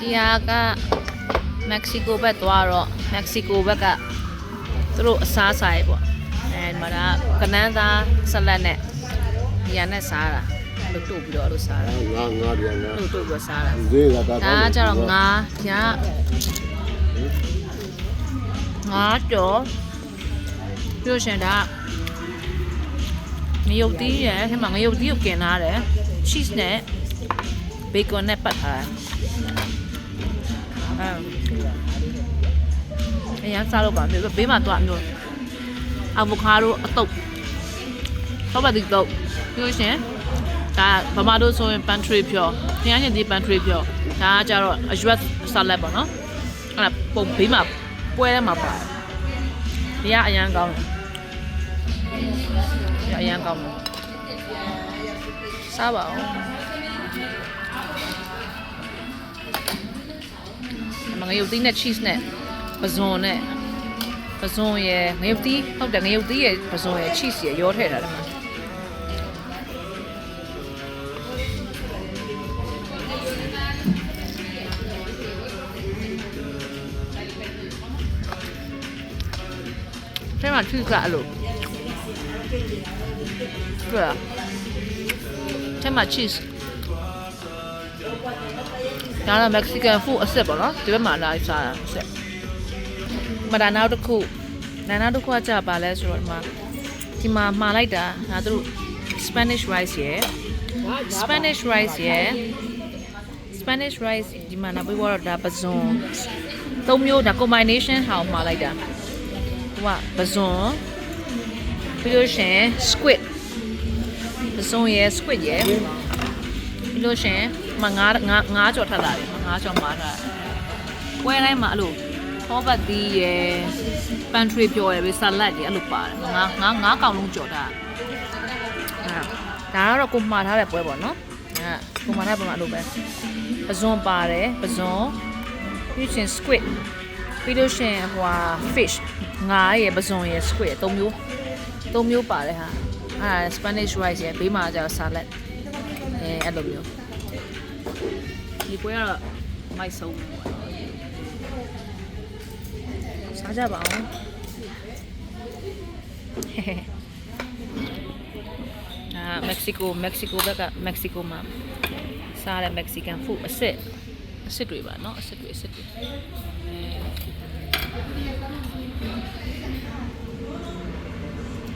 ဒီဟာကမက္ကဆီကိုဘက်သွားတော့မက္ကဆီကိုဘက်ကသူတို့အစားဆိုင်ပေါ့အဲဒီမှာကနန်းသားဆက်လက်နဲ့ဒီဟာနဲ့စားတာလို့တို့ပြီးတော့လို့စားတာငါပြန်ငါတို့ပြီးစားတာဈေးကဒါကြတော့ငါကြော်ပြည့်ရှင်ဒါငရုတ်သီးရယ်ထဲမှာငရုတ်သီးကိုกินထားတယ် cheese နဲ့ bacon နဲ့ပတ်ထားတယ်အရင်စားလို့ပါမျိုးဘေးမှာတော့မျိုး avocado အတုပ်ဆောပါတီတုပ်ပြည့်ရှင်ဒါဗမာတို့ဆိုရင် pantry ဖြောခရမ်းချင်ဒီ pantry ဖြောဒါကကြတော့အရွက် salad ပေါ့နော်အဲ့ဒါပုံဘေးမှာပွဲထဲမှာပါတယ်ဒီကအရင်ကောင်းတယ်အရင်ကောင်းတယ်စားပါဦးငရုတ်သီးနဲ့ cheese နဲ့ပဇွန်နဲ့ပဇွန်ရယ်ငရုတ်သီးဟုတ်တယ်ငရုတ်သီးရယ်ပဇွန်ရယ် cheese ရယ်ရောထည့်ထားတယ်မှာထဲမှာ cheese ကအဲ့လိုတွေ့လားထဲမှာ cheese ဒါက Mexican food အစ်စ်ပေါ့နော်ဒီဘက်မှာလာစားတာအစ်စ်မဒါနောက်တစ်ခုကကြာပါလဲဆိုတော့ဒီမှာမှာလိုက်တာဒါသူတို့ Spanish rice ရယ် Spanish rice ဒီမှာနောက်ပြီးတော့ဒါပဇွန်သုံးမျိုးဒါ combination ဟာမှာလိုက်တာဟိုကပဇွန်ပြီးလို့ရှင် squid ပဇွန်ရယ် squid ရယ်ပြီးလို့ရှင်ငါးကြော်ထပ်လာတယ်ငါးကြော်မှာထားပွဲတိုင်းမှာအဲ့လိုထောပတ်သီးရယ် pantry ပြောရယ် salad ရယ်အဲ့လိုပါတယ်ငါးကောင်လုံးကြော်ထားဒါကတော့ကိုမှာထားတဲ့ပွဲပေါ့နော်ကိုမှာထားတဲ့ပွဲမှာအဲ့လိုပဲပဇွန်ပါတယ်ပဇွန်ပြီးရှင် squid ပြီးလို့ရှင်ဟိုဟာ fish ငါးရယ်ပဇွန်ရယ် squid သုံးမျိုးပါတယ်ဟာအဲ့ဒါ Spanish rice ရယ်ဘေးမှာကျတော့ salad အဲ့လိုမျိုးဒီပွဲကတော့မိုက်ဆုံးပေါ့နော်စားကြပါအောင်မက္ကဆီကိုဘက်ကမက္ကဆီကိုမှာစားတဲ့ Mexican food အစ်တွေပါနော်အစ်တွေ